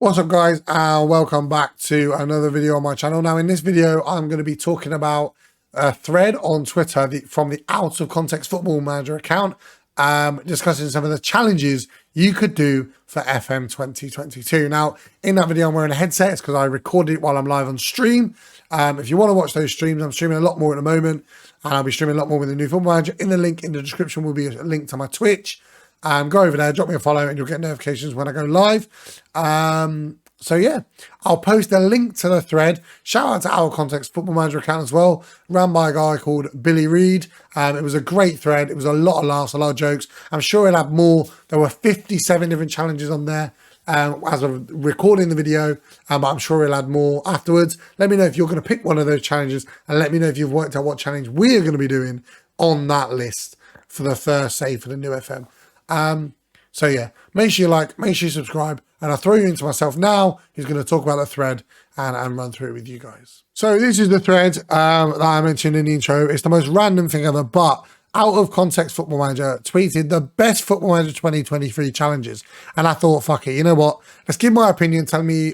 What's up, guys, and welcome back to another video on my channel. Now in this video I'm going to be talking about a thread on Twitter from the Out of Context Football Manager account, discussing some of the challenges you could do for FM 2022. Now in that video I'm wearing a headset. It's because I recorded it while I'm live on stream. If you want to watch those streams, I'm streaming a lot more at the moment, and I'll be streaming a lot more with the new Football Manager. In the link in the description will be a link to my Twitch. Go over there, drop me a follow, and you'll get notifications when I go live. So yeah, I'll post a link to the thread. Shout out to Our Context Football Manager account as well, run by a guy called Billy Reed. It was a great thread. It was a lot of laughs, a lot of jokes. I'm sure it'll have more. There were 57 different challenges on there as of recording the video, but I'm sure it'll add more afterwards. Let me know if you're going to pick one of those challenges, and let me know if you've worked out what challenge we're going to be doing on that list for the first save for the new FM. So yeah, make sure you like, make sure you subscribe, and I'll throw you into myself now, who's going to talk about the thread and run through it with you guys. So this is the thread that I mentioned in the intro. It's the most random thing ever, but Out of Context Football Manager tweeted the best Football Manager 2023 challenges, and I thought, fuck it, you know what? Let's give my opinion.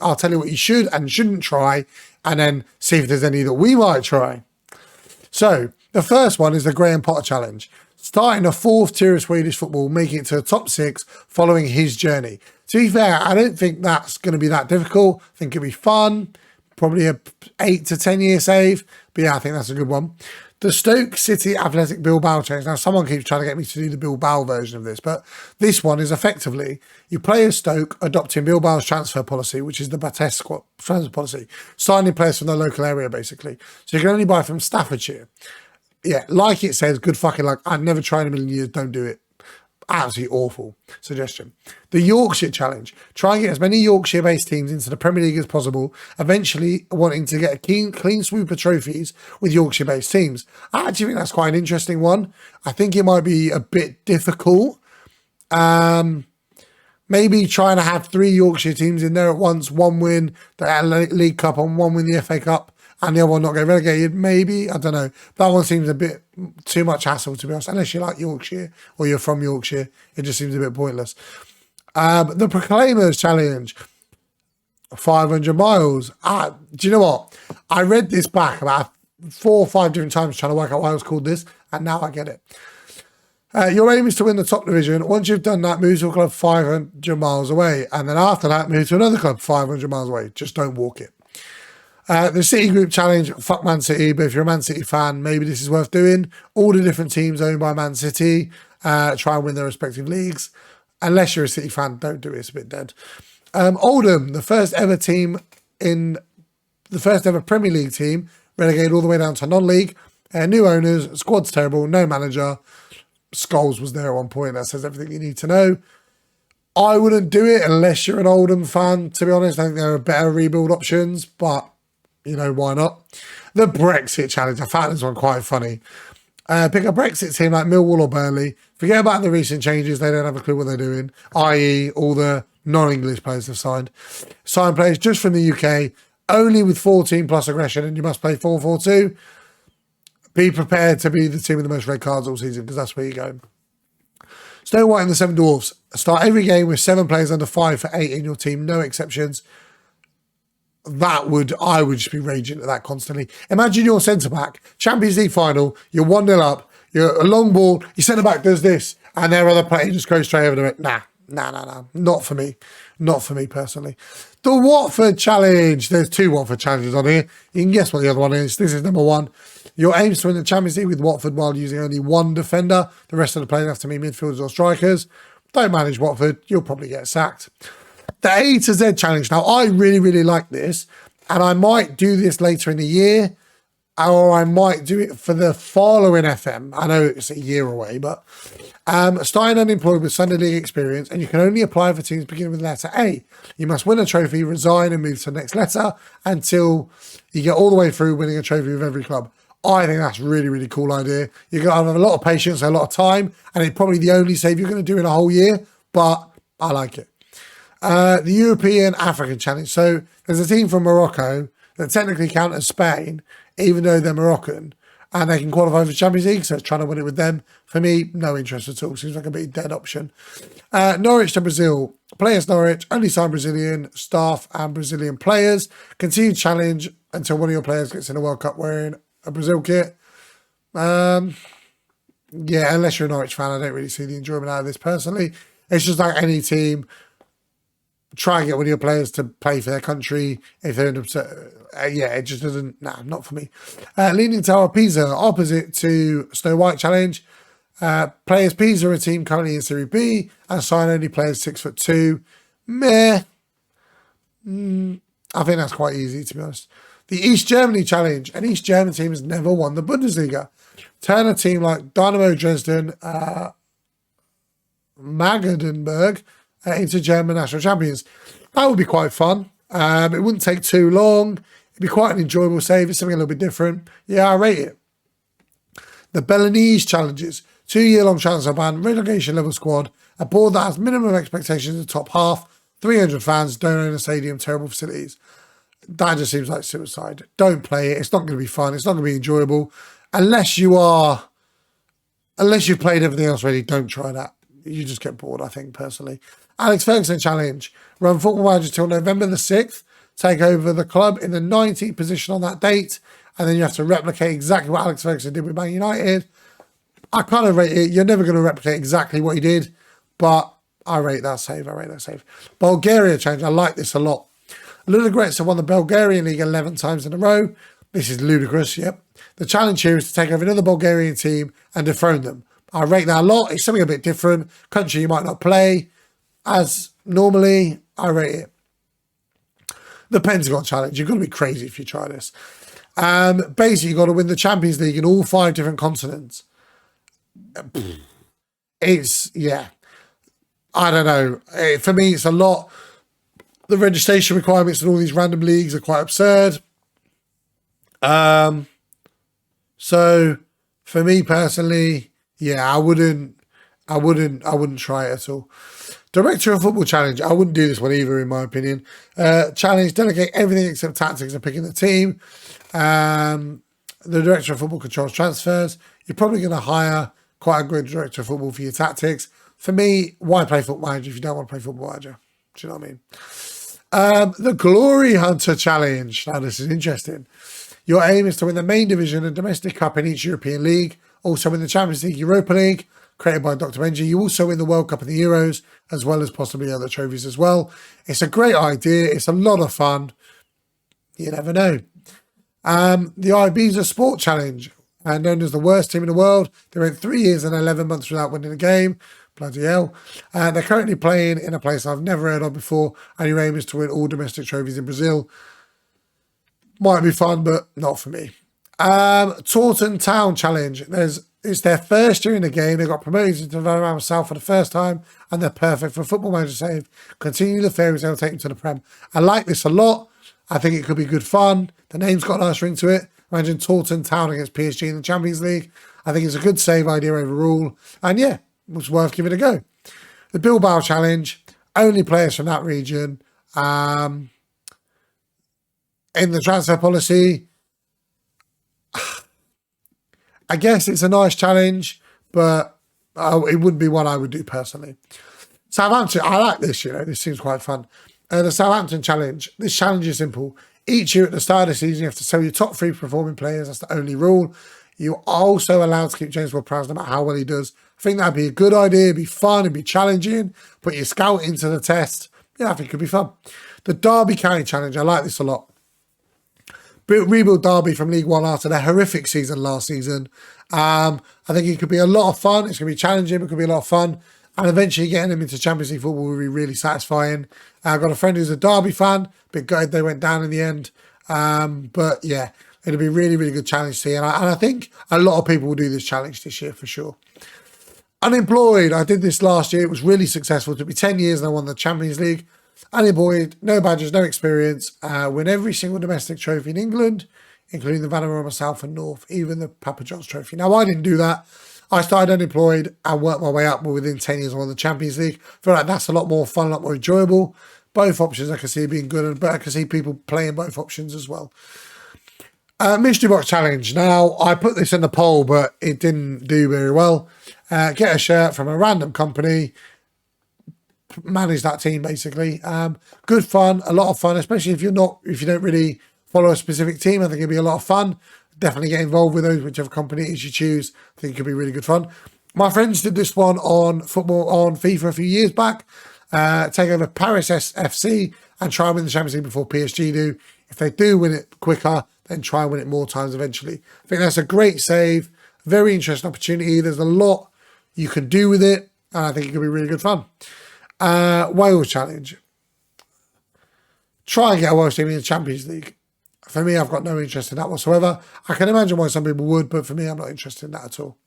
I'll tell you what you should and shouldn't try, and then see if there's any that we might try. So the first one is the Graham Potter challenge. Starting a fourth tier of Swedish football, making it to the top 6 following his journey. To be fair, I don't think that's going to be that difficult. I think it'll be fun. Probably a 8 to 10 year save. But yeah, I think that's a good one. The Stoke City Athletic Bilbao challenge. Now, someone keeps trying to get me to do the Bilbao version of this, but this one is effectively you play as Stoke adopting Bilbao's transfer policy, which is the Bates transfer policy, signing players from the local area, basically. So you can only buy from Staffordshire. Yeah, like it says, good fucking luck. I'd never try in a million years. Don't do it. Absolutely awful suggestion. The Yorkshire challenge. Try and get as many Yorkshire-based teams into the Premier League as possible, eventually wanting to get a clean sweep of trophies with Yorkshire-based teams. I actually think that's quite an interesting one. I think it might be a bit difficult. Maybe trying to have 3 Yorkshire teams in there at once. One win the League Cup and one win the FA Cup, and the other one not get relegated, maybe. I don't know. That one seems a bit too much hassle, to be honest. Unless you like Yorkshire or you're from Yorkshire, it just seems a bit pointless. The Proclaimers Challenge, 500 miles. Do you know what? I read this back about 4 or 5 different times trying to work out why it was called this, and now I get it. Your aim is to win the top division. Once you've done that, move to a club 500 miles away. And then after that, move to another club 500 miles away. Just don't walk it. The City Group Challenge, fuck Man City, but if you're a Man City fan, maybe this is worth doing. All the different teams owned by Man City, try and win their respective leagues. Unless you're a City fan, don't do it, it's a bit dead. Oldham, the first ever Premier League team, relegated all the way down to non-league. New owners, squad's terrible, no manager. Scholes was there at one point, that says everything you need to know. I wouldn't do it unless you're an Oldham fan, to be honest. I think there are better rebuild options, but you know, why not? The Brexit challenge. I found this one quite funny. Pick a Brexit team like Millwall or Burnley. Forget about the recent changes. They don't have a clue what they're doing, i.e. all the non-English players have signed. Sign players just from the UK, only with 14 plus aggression, and you must play 4-4-2. Be prepared to be the team with the most red cards all season, because that's where you're going. Snow White and the Seven Dwarfs. Start every game with 7 players under 5 for 8 in your team. No exceptions. I would just be raging at that constantly. Imagine your centre-back, Champions League final, you're 1-0 up, you're a long ball, your centre-back does this, and their other player just goes straight over to it. Nah. Not for me. Not for me, personally. The Watford Challenge. There's 2 Watford challenges on here. You can guess what the other one is. This is number 1. Your aim is to win the Champions League with Watford while using only 1 defender. The rest of the players have to be midfielders or strikers. Don't manage Watford. You'll probably get sacked. The A to Z challenge. Now, I really, really like this, and I might do this later in the year, or I might do it for the following FM. I know it's a year away, but starting unemployed with Sunday League experience, and you can only apply for teams beginning with the letter A. You must win a trophy, resign, and move to the next letter until you get all the way through winning a trophy with every club. I think that's a really, really cool idea. You're going to have a lot of patience, a lot of time, and it's probably the only save you're going to do in a whole year, but I like it. The European African Challenge. So there's a team from Morocco that technically count as Spain, even though they're Moroccan. and they can qualify for the Champions League, so it's trying to win it with them. For me, no interest at all. Seems like a bit dead option. Norwich to Brazil. Players Norwich, only sign Brazilian staff and Brazilian players. Continue challenge until one of your players gets in a World Cup wearing a Brazil kit. Yeah, unless you're a Norwich fan, I don't really see the enjoyment out of this personally. It's just like any team. Try and get one of your players to play for their country if they're yeah, it just doesn't. Nah, not for me. Leaning Tower Pisa, opposite to Snow White Challenge. Players Pisa are a team currently in Serie B and sign only players 6'2". Meh. I think that's quite easy, to be honest. The East Germany Challenge. An East German team has never won the Bundesliga. Turn a team like Dynamo Dresden, Magdeburg into German national champions. That would be quite fun. It wouldn't take too long. It'd be quite an enjoyable save. It's something a little bit different. Yeah, I rate it. The Belenese Challenges. 2-year-long transfer ban, relegation level squad, a board that has minimum expectations in the top half, 300 fans, don't own a stadium, terrible facilities. That just seems like suicide. Don't play it. It's not going to be fun. It's not going to be enjoyable. Unless you've played everything else already, don't try that. You just get bored, I think, personally. Alex Ferguson Challenge. Run Football Manager till November the 6th. Take over the club in the 19th position on that date. And then you have to replicate exactly what Alex Ferguson did with Man United. I kind of rate it. You're never going to replicate exactly what he did. But I rate that save. Bulgaria Challenge. I like this a lot. Ludogorets have won the Bulgarian League 11 times in a row. This is ludicrous, yep. The challenge here is to take over another Bulgarian team and dethrone them. I rate that a lot. It's something a bit different. Country you might not play as normally. I rate it. The Pentagon Challenge. You've got to be crazy if you try this. Basically, you've got to win the Champions League in all 5 different continents. Yeah. I don't know. For me, it's a lot. The registration requirements in all these random leagues are quite absurd. So for me personally, yeah, I wouldn't try it at all. Director of Football Challenge. I wouldn't do this one either, in my opinion. Challenge, delegate everything except tactics and picking the team. The Director of Football controls transfers. You're probably going to hire quite a good Director of Football for your tactics. For me, why play Football Manager if you don't want to play Football Manager? Do you know what I mean? The Glory Hunter Challenge. Now, this is interesting. Your aim is to win the main division and domestic cup in each European league. Also win the Champions League, Europa League, created by Dr. Benji. You also win the World Cup and the Euros, as well as possibly other trophies as well. It's a great idea. It's a lot of fun. You never know. The Ibiza Sport Challenge, known as the worst team in the world. They went 3 years and 11 months without winning a game. Bloody hell. They're currently playing in a place I've never heard of before, and your aim is to win all domestic trophies in Brazil. Might be fun, but not for me. Taunton Town Challenge. It's their first year in the game. They got promoted into the Vanarama South for the first time, and they're perfect for a Football Manager save. Continue the fairies, they'll take them to the Prem. I like this a lot. I think it could be good fun. The name's got a nice ring to it. Imagine Taunton Town against PSG in the Champions League. I think it's a good save idea overall. And yeah, it's worth giving it a go. The Bilbao Challenge. Only players from that region. In the transfer policy, I guess it's a nice challenge, but it wouldn't be one I would do personally. Southampton, I like this, this seems quite fun. The Southampton Challenge. This challenge is simple. Each year at the start of the season, you have to sell your top 3 performing players. That's the only rule. You're also allowed to keep James Ward-Prowse no matter how well he does. I think that'd be a good idea. It'd be fun. It'd be challenging. Put your scout into the test. Yeah, I think it could be fun. The Derby County Challenge. I like this a lot. Rebuild Derby from League One after their horrific season last season. I think it could be a lot of fun. It's going to be challenging, but it could be a lot of fun. And eventually getting them into Champions League football will be really satisfying. I've got a friend who's a Derby fan, but glad they went down in the end. But yeah, it'll be a really, really good challenge to see. And I think a lot of people will do this challenge this year for sure. Unemployed. I did this last year. It was really successful. It took me 10 years and I won the Champions League. Unemployed, no badges, no experience. Win every single domestic trophy in England, including the Vanarama South and North, even the Papa John's Trophy. Now, I didn't do that. I started unemployed and worked my way up, but within 10 years I won the Champions League. I feel like that's a lot more fun, a lot more enjoyable. Both options I can see being good, but I can see people playing both options as well. Mystery box challenge. Now, I put this in the poll, but it didn't do very well. Get a shirt from a random company. Manage that team, basically. Good fun, a lot of fun, especially if you don't really follow a specific team. I think it'd be a lot of fun. Definitely get involved with those, whichever company it is you choose. I think it could be really good fun. My friends did this one on FIFA a few years back. Take over Paris FC and try and win the Champions League before PSG do. If they do win it quicker, then try and win it more times eventually. I think that's a great save. Very interesting opportunity. There's a lot you can do with it, and I think it could be really good fun. Wales challenge. Try and get a Welsh team in the Champions League. For me, I've got no interest in that whatsoever. I can imagine why some people would, but for me, I'm not interested in that at all.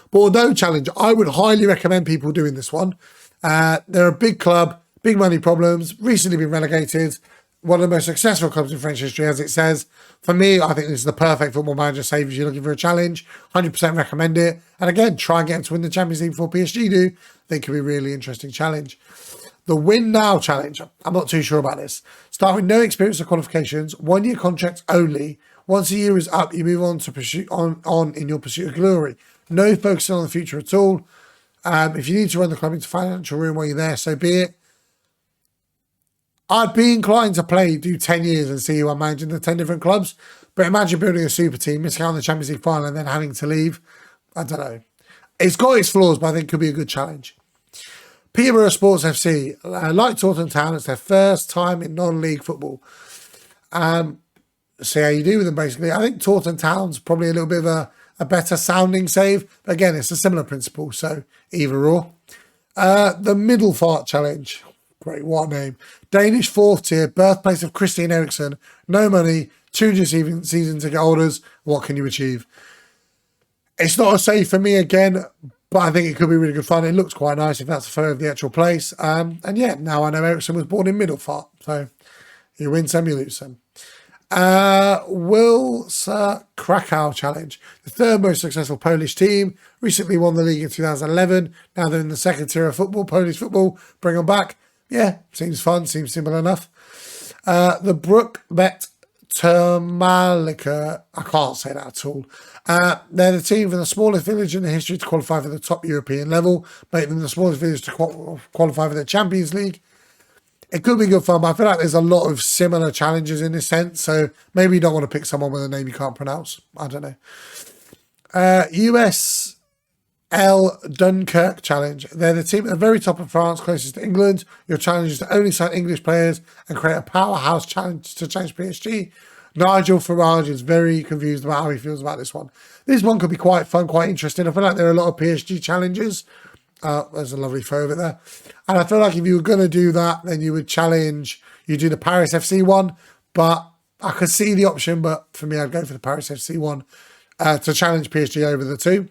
Bordeaux challenge. I would highly recommend people doing this one. They're a big club, big money problems, recently been relegated. One of the most successful clubs in French history, as it says. For me, I think this is the perfect Football Manager save if you're looking for a challenge. 100% recommend it. And again, try and get them to win the Champions League before PSG do. I think it could be a really interesting challenge. The Win Now challenge. I'm not too sure about this. Start with no experience or qualifications. 1 year contract only. Once a year is up, you move on to pursue on in your pursuit of glory. No focusing on the future at all. If you need to run the club into financial ruin while you're there, so be it. I'd be inclined to do 10 years and see who I'm managing the 10 different clubs. But imagine building a super team, missing out on the Champions League final and then having to leave. I don't know. It's got its flaws, but I think it could be a good challenge. Peterborough Sports FC. Like Taunton Town, it's their first time in non-league football. See how you do with them, basically. I think Taunton Town's probably a little bit of a better sounding save. But again, it's a similar principle, so either or. The Middle Fart Challenge. Great, what a name. Danish fourth tier, birthplace of Christian Eriksen. No money, 200 season ticket holders. What can you achieve? It's not a save for me again, but I think it could be really good fun. It looks quite nice if that's a photo of the actual place. And yeah, now I know Eriksen was born in Middelfart. So you win some, you lose some. Wilsa Krakow Challenge. The third most successful Polish team. Recently won the league in 2011. Now they're in the second tier of football, Polish football. Bring them back. Yeah, seems fun, seems simple enough. The Brookbet Termalika, I can't say that at all. They're the team from the smallest village in the history to qualify for the top European level, making them the smallest village to qualify for the Champions League. It could be good fun, but I feel like there's a lot of similar challenges in this sense, so maybe you don't want to pick someone with a name you can't pronounce. I don't know. USL Dunkirk Challenge. They're the team at the very top of France, closest to England. Your challenge is to only sign English players and create a powerhouse challenge to change PSG. Nigel Farage is very confused about how he feels about this one. This one could be quite fun, quite interesting. I feel like there are a lot of PSG challenges. There's a lovely photo of it there. And I feel like if you were going to do that, then you would you do the Paris FC one. But I could see the option, but for me, I'd go for the Paris FC one to challenge PSG over the two.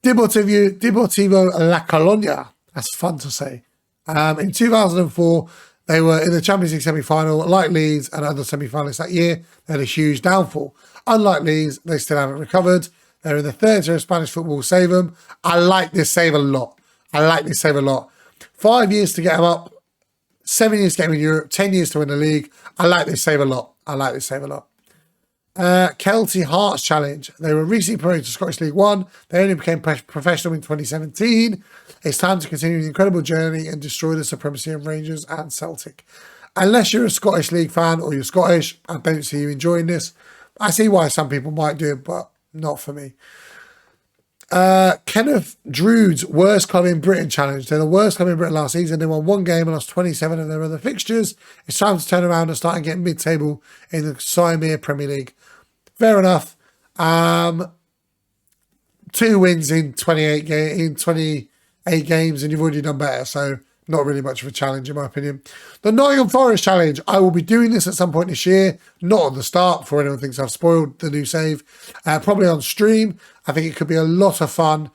Deportivo La Colonia. That's fun to say. In 2004, they were in the Champions League semi-final. Like Leeds and other semi-finalists that year, they had a huge downfall. Unlike Leeds, they still haven't recovered. They're in the third tier of Spanish football. Save them. I like this save a lot. 5 years to get them up. 7 years to get them in Europe. 10 years to win the league. I like this save a lot. Kelty Hearts Challenge. They were recently promoted to Scottish League One. They only became professional in 2017. It's time to continue the incredible journey and destroy the supremacy of Rangers and Celtic. Unless you're a Scottish League fan or you're Scottish, I don't see you enjoying this. I see why some people might do it, but not for me. Kenneth Drood's Worst Club in Britain Challenge. They're the worst club in Britain last season. They won one game and lost 27 of their other fixtures. It's time to turn around and start and get mid-table in the Cymru Premier League. Fair enough. 2 wins in 28 games, and you've already done better. So not really much of a challenge, in my opinion. The Nottingham Forest Challenge. I will be doing this at some point this year. Not at the start, before anyone thinks I've spoiled the new save. Probably on stream. I think it could be a lot of fun.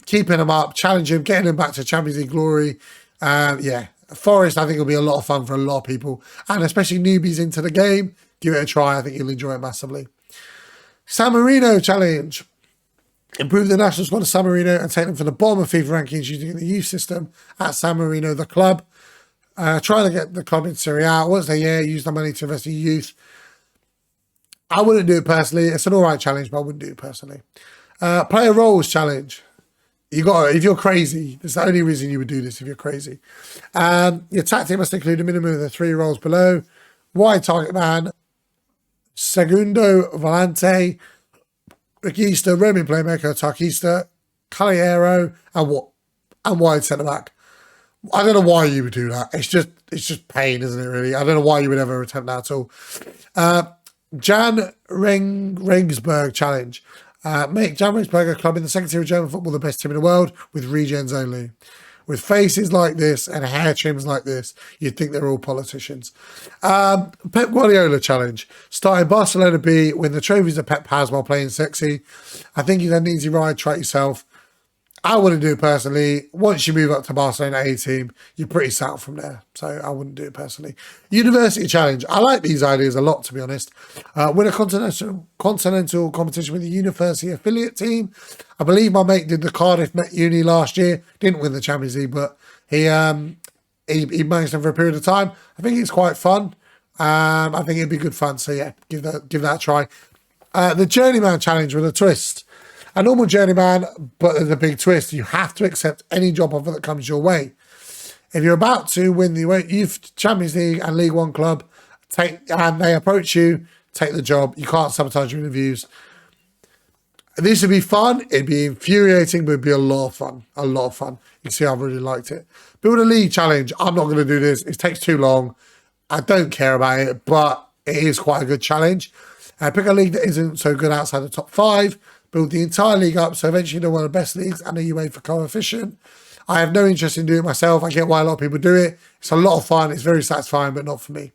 Keeping them up, challenging them, getting them back to Champions League glory. Forest, I think, will be a lot of fun for a lot of people. And especially newbies into the game. Give it a try. I think you'll enjoy it massively. San Marino Challenge. Improve the national squad of San Marino and take them from the bottom of FIFA rankings using the youth system at San Marino, the club. Trying to get the club in Serie A. Once they're here, use the money to invest in youth. I wouldn't do it personally. It's an all right challenge, but I wouldn't do it personally. Player roles challenge. You got, if you're crazy, that's the only reason you would do this if you're crazy. Your tactic must include a minimum of the 3 roles below: wide target man, segundo volante, regista, roaming playmaker, tarkista, Caliero, and wide centre back. I don't know why you would do that. It's just pain, isn't it? Really, I don't know why you would ever attempt that at all. Jan Regensburg challenge. Make Jan Regensburg a club in the second tier of German football the best team in the world with regens only. With faces like this and hair trims like this, you'd think they're all politicians. Pep Guardiola challenge. Starting Barcelona B, win the trophies that Pep has while playing sexy. I think you've had an easy ride, try it yourself. I wouldn't do it personally. Once you move up to Barcelona A team, you're pretty set up from there. So I wouldn't do it personally. University challenge. I like these ideas a lot, to be honest. Win a continental competition with a university affiliate team. I believe my mate did the Cardiff Met Uni last year. Didn't win the Champions League, but he managed them for a period of time. I think it's quite fun. I think it'd be good fun. So yeah, give that a try. The Journeyman challenge with a twist. A normal journeyman, but there's a big twist. You have to accept any job offer that comes your way. If you're about to win the Youth Champions League and League One club, and they approach you, take the job. You can't sabotage your interviews. This would be fun. It'd be infuriating, but it'd be a lot of fun. A lot of fun. You see, I've really liked it. Build a league challenge. I'm not going to do this. It takes too long. I don't care about it, but it is quite a good challenge. Pick a league that isn't so good outside the top 5. Build the entire league up so eventually you're one of the best leagues and a UEFA coefficient. I have no interest in doing it myself. I get why a lot of people do it. It's a lot of fun. It's very satisfying, but not for me.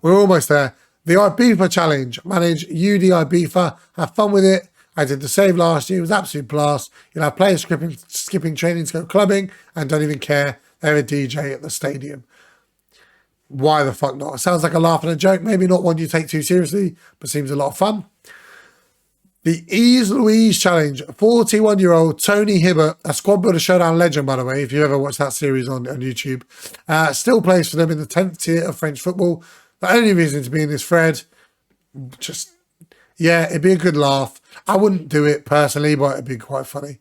We're almost there. The Ibiza challenge. Manage UD Ibiza. Have fun with it. I did the save last year. It was absolute blast. You'll have players skipping training to go clubbing and don't even care. They're a DJ at the stadium. Why the fuck not? It sounds like a laugh and a joke. Maybe not one you take too seriously, but seems a lot of fun. The Ease Louise Challenge. 41-year-old Tony Hibbert, a Squad Builder Showdown legend, by the way, if you ever watched that series on YouTube, still plays for them in the 10th tier of French football. The only reason to be in this thread, yeah, it'd be a good laugh. I wouldn't do it personally, but it'd be quite funny.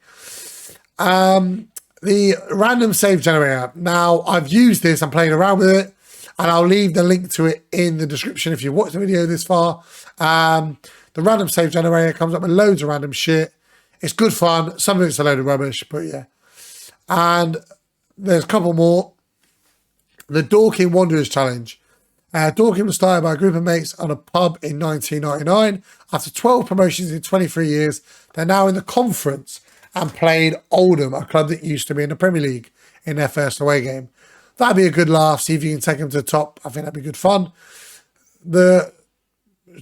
The Random Save Generator. Now, I've used this. I'm playing around with it, and I'll leave the link to it in the description if you watched the video this far. The Random Save Generator comes up with loads of random shit. It's good fun. Some of it's a load of rubbish, but yeah. And there's a couple more. The Dorking Wanderers Challenge. Dorking was started by a group of mates on a pub in 1999. After 12 promotions in 23 years, they're now in the conference and played Oldham, a club that used to be in the Premier League, in their first away game. That'd be a good laugh. See if you can take them to the top. I think that'd be good fun. The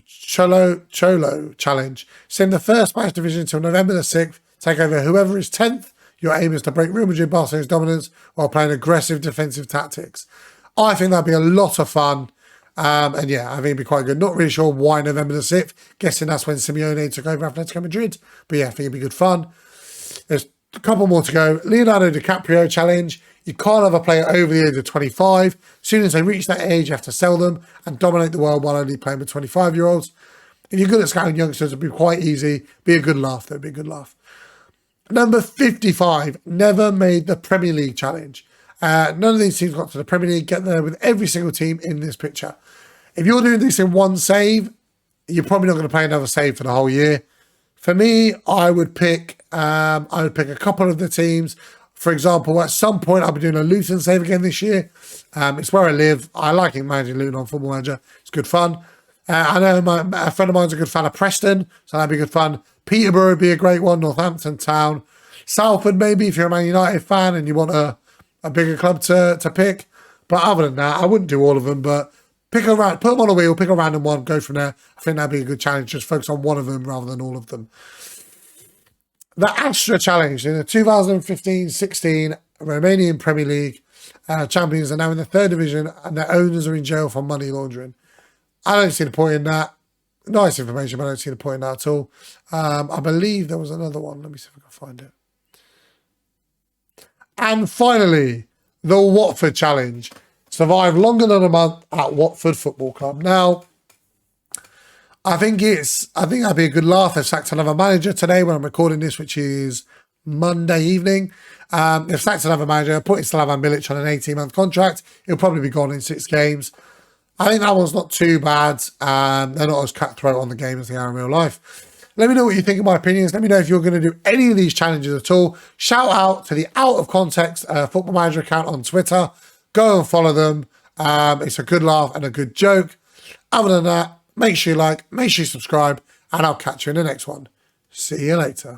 Cholo Challenge. Send the first Spanish division until November the 6th. Take over whoever is 10th. Your aim is to break Real Madrid Barcelona's dominance while playing aggressive defensive tactics. I think that'd be a lot of fun. And yeah, I think it'd be quite good. Not really sure why November the 6th. Guessing that's when Simeone took over Atletico Madrid. But yeah, I think it'd be good fun. There's a couple more to go. Leonardo DiCaprio Challenge. You can't have a player over the age of 25. As soon as they reach that age, you have to sell them and dominate the world while only playing with 25-year-olds. If you're good at scouting youngsters, it'd be quite easy. Be a good laugh, though. Be a good laugh. Number 55, never made the Premier League challenge. None of these teams got to the Premier League. Get there with every single team in this picture. If you're doing this in one save, you're probably not going to play another save for the whole year. For me, I would pick a couple of the teams. For example, at some point, I'll be doing a Luton save again this year. It's where I live. I like managing Luton on Football Manager. It's good fun. I know a friend of mine's a good fan of Preston, so that'd be good fun. Peterborough would be a great one. Northampton Town. Salford, maybe, if you're a Man United fan and you want a bigger club to pick. But other than that, I wouldn't do all of them, but put them on a wheel, pick a random one, go from there. I think that'd be a good challenge. Just focus on one of them rather than all of them. The Astra Challenge in the 2015-16 Romanian Premier League champions are now in the 3rd division and their owners are in jail for money laundering. I don't see the point in that. Nice information, but I don't see the point in that at all. I believe there was another one. Let me see if I can find it. And finally, the Watford Challenge. Survive longer than a month at Watford Football Club. Now, I think that'd be a good laugh. They've sacked another manager today when I'm recording this, which is Monday evening. They've sacked another manager, putting Slavan Milic on an 18-month contract. He'll probably be gone in 6 games. I think that one's not too bad. They're not as cutthroat on the game as they are in real life. Let me know what you think of my opinions. Let me know if you're going to do any of these challenges at all. Shout out to the Out of Context Football Manager account on Twitter. Go and follow them. It's a good laugh and a good joke. Other than that, make sure you like, make sure you subscribe, and I'll catch you in the next one. See you later.